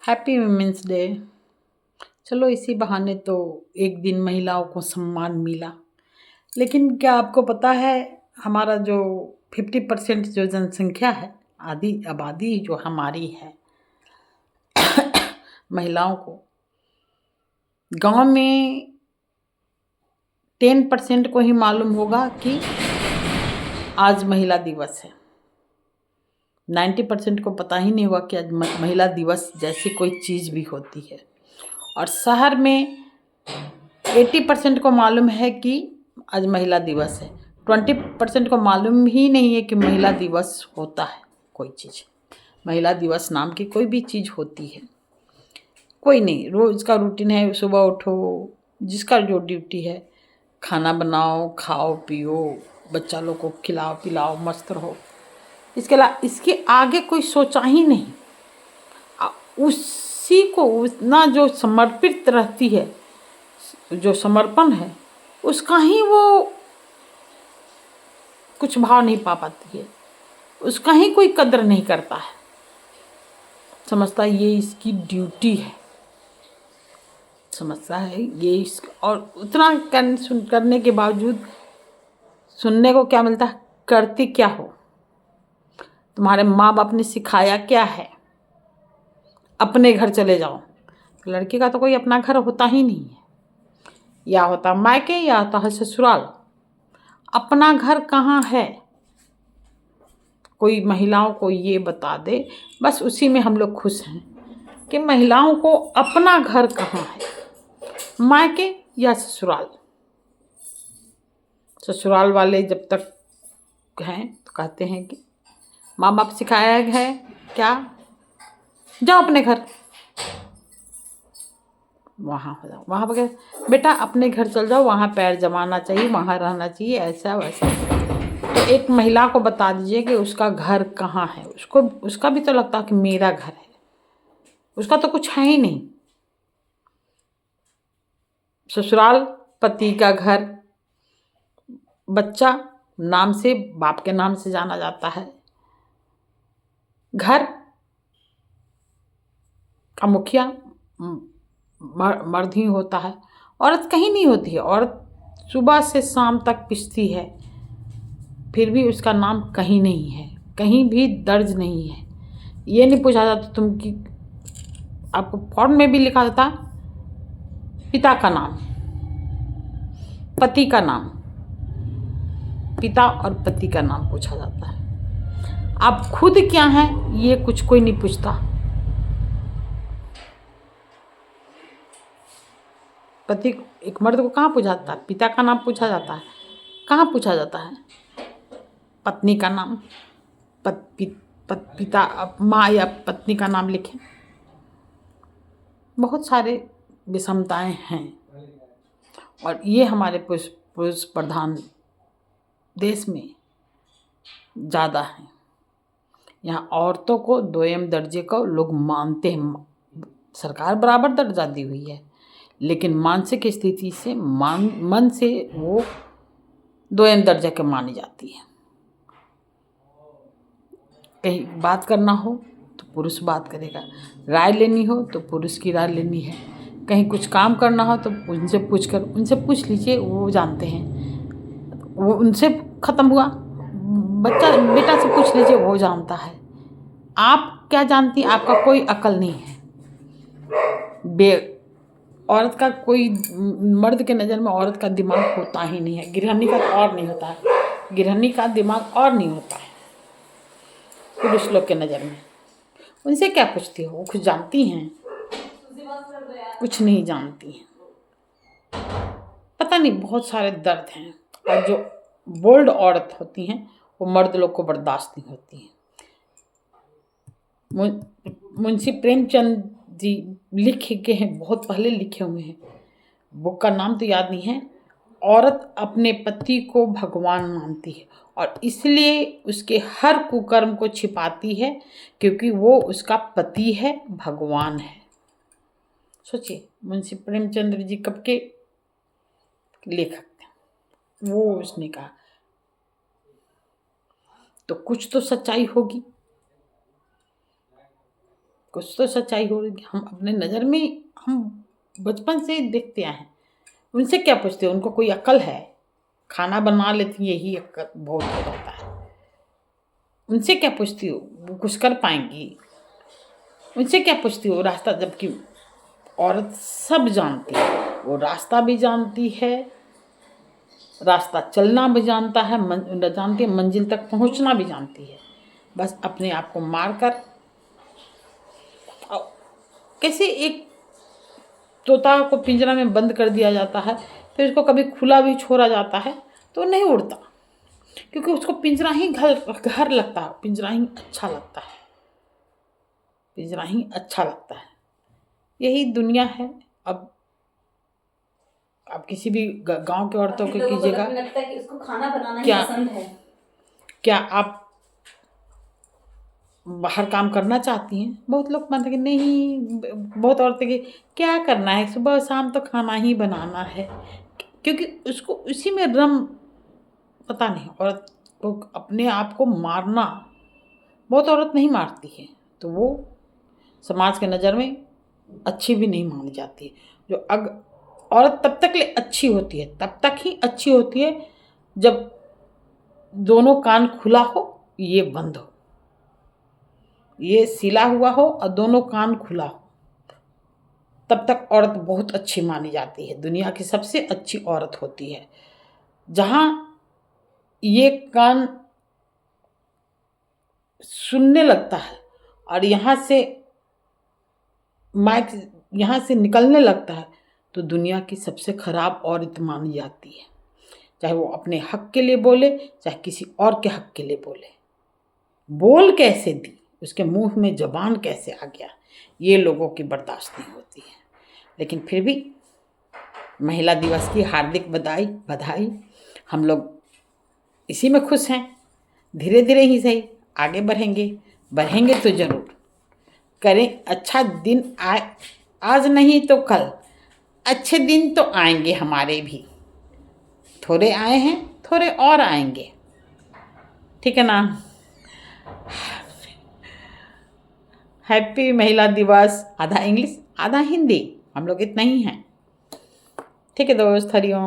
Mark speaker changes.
Speaker 1: Happy women's day. चलो इसी बहाने तो एक दिन महिलाओं को सम्मान मिला। लेकिन क्या आपको पता है हमारा जो 50% जो जनसंख्या है, आधी आबादी जो हमारी है, महिलाओं को गांव में 10% को ही मालूम होगा कि आज महिला दिवस है। 90% को पता ही नहीं होगा कि आज महिला दिवस जैसी कोई चीज़ भी होती है। और शहर में 80% को मालूम है कि आज महिला दिवस है। 20% को मालूम ही नहीं है कि महिला दिवस होता है। कोई चीज़ महिला दिवस नाम की कोई भी चीज़ होती है, कोई नहीं। रोज़ का रूटीन है, सुबह उठो, जिसका जो ड्यूटी है, खाना बनाओ, खाओ पियो, बच्चा लोग को खिलाओ पिलाओ, मस्त रहो। इसके आगे कोई सोचा ही नहीं। उसी को उतना जो समर्पित रहती है, जो समर्पण है, उसका ही वो कुछ भाव नहीं पा पाती है, उसका ही कोई कदर नहीं करता है। समझता है ये इसकी ड्यूटी है, समझता है ये और उतना करने के बावजूद सुनने को क्या मिलता है? करती क्या हो? तुम्हारे माँ बाप ने सिखाया क्या है? अपने घर चले जाओ। लड़की का तो कोई अपना घर होता ही नहीं है, या होता मायके या होता है ससुराल। अपना घर कहाँ है? कोई महिलाओं को ये बता दे, बस उसी में हम लोग खुश हैं कि महिलाओं को अपना घर कहाँ है, मायके या ससुराल। ससुराल वाले जब तक हैं तो कहते हैं कि माँ बाप सिखाया है क्या, जाओ अपने घर, वहाँ हो जाओ, वहाँ पर बेटा अपने घर चल जाओ, वहाँ पैर जमाना चाहिए, वहाँ रहना चाहिए, ऐसा वैसा। तो एक महिला को बता दीजिए कि उसका घर कहाँ है। उसका भी तो लगता है कि मेरा घर है, उसका तो कुछ है ही नहीं। ससुराल पति का घर, बच्चा नाम से बाप के नाम से जाना जाता है, घर का मुखिया मर्द ही होता है, औरत कहीं नहीं होती है। औरत सुबह से शाम तक पिसती है, फिर भी उसका नाम कहीं नहीं है, कहीं भी दर्ज नहीं है। ये नहीं पूछा जाता तुम कि आपको फॉर्म में भी लिखा जाता पिता का नाम, पति का नाम, पिता और पति का नाम पूछा जाता है। आप खुद क्या हैं ये कुछ कोई नहीं पूछता। पति एक मर्द को कहाँ पूछा जाता है? पिता का नाम पूछा जाता है। कहाँ पूछा जाता है? पत्नी का नाम, पिता माँ या पत्नी का नाम लिखें। बहुत सारे विषमताएं हैं और ये हमारे पुरुष प्रधान देश में ज़्यादा है। यहाँ औरतों को दोयम दर्जे का लोग मानते हैं। सरकार बराबर दर्जा दी हुई है, लेकिन मानसिक स्थिति से मन से वो दोयम दर्जा के मानी जाती है। कहीं बात करना हो तो पुरुष बात करेगा, राय लेनी हो तो पुरुष की राय लेनी है, कहीं कुछ काम करना हो तो उनसे पूछ लीजिए, वो जानते हैं। वो उनसे ख़त्म हुआ, बेटा से पूछ लीजिए, वो जानता है। आप क्या जानती? आपका कोई अकल नहीं है। औरत का कोई, मर्द के नज़र में औरत का दिमाग होता ही नहीं है। गृहिणी का और नहीं होता है, गृहिणी का दिमाग और नहीं होता है पुरुष लोग के नज़र में। उनसे क्या पूछती हो? वो कुछ जानती हैं? कुछ नहीं जानती हैं। पता नहीं, बहुत सारे दर्द हैं। और जो बोल्ड औरत होती हैं वो मर्द लोग को बर्दाश्त नहीं होती हैं। मुंशी प्रेमचंद जी लिख के हैं, बहुत पहले लिखे हुए हैं, बुक का नाम तो याद नहीं है। औरत अपने पति को भगवान मानती है और इसलिए उसके हर कुकर्म को छिपाती है, क्योंकि वो उसका पति है, भगवान है। सोचिए, मुंशी प्रेमचंद्र जी कब के लेखक थे, वो उसने कहा तो कुछ तो सच्चाई होगी, कुछ तो सच्चाई होगी। हम अपने नज़र में हम बचपन से देखते आए हैं। उनसे क्या पूछते हो, उनको कोई अक्ल है? खाना बना लेती हैं, यही अक्ल बहुत हो जाता है। उनसे क्या पूछती हो, वो कुछ कर पाएंगी? उनसे क्या पूछती हो रास्ता, जबकि औरत सब जानती है। वो रास्ता भी जानती है, रास्ता चलना भी जानता है, जानती है, मंजिल तक पहुंचना भी जानती है। बस अपने आप को मारकर कैसे एक तोता को पिंजरा में बंद कर दिया जाता है, फिर उसको कभी खुला भी छोड़ा जाता है तो नहीं उड़ता, क्योंकि उसको पिंजरा ही घर लगता है, पिंजरा ही अच्छा लगता है, पिंजरा ही अच्छा लगता है। यही दुनिया है। अब किसी भी गांव के औरतों को कीजिएगा,
Speaker 2: लगता है कि उसको खाना बनाना
Speaker 1: क्या
Speaker 2: ही पसंद है।
Speaker 1: क्या आप बाहर काम करना चाहती हैं? बहुत लोग मानते हैं कि नहीं, बहुत औरतें की क्या करना है, सुबह शाम तो खाना ही बनाना है, क्योंकि उसको उसी में रम, पता नहीं, औरत को अपने आप को मारना, बहुत औरत नहीं मारती है तो वो समाज के नज़र में अच्छी भी नहीं मानी जाती है। जो औरत तब तक ले अच्छी होती है, तब तक ही अच्छी होती है जब दोनों कान खुला हो, ये बंद हो, ये सिला हुआ हो और दोनों कान खुला हो, तब तक औरत बहुत अच्छी मानी जाती है, दुनिया की सबसे अच्छी औरत होती है। जहाँ ये कान सुनने लगता है और यहाँ से माइक यहाँ से निकलने लगता है तो दुनिया की सबसे खराब औरत मानी जाती है। चाहे वो अपने हक के लिए बोले, चाहे किसी और के हक के लिए बोले। बोल कैसे दी, उसके मुंह में जबान कैसे आ गया, ये लोगों की बर्दाश्त नहीं होती है। लेकिन फिर भी महिला दिवस की हार्दिक बधाई। हम लोग इसी में खुश हैं। धीरे धीरे ही सही आगे बढ़ेंगे तो ज़रूर करें। अच्छा दिन आए, आज नहीं तो कल अच्छे दिन तो आएंगे हमारे भी। थोड़े आए हैं, थोड़े और आएंगे, ठीक है ना। हैप्पी महिला दिवस। आधा इंग्लिश आधा हिंदी, हम लोग इतना ही हैं, ठीक है दोस्त। हरिओम।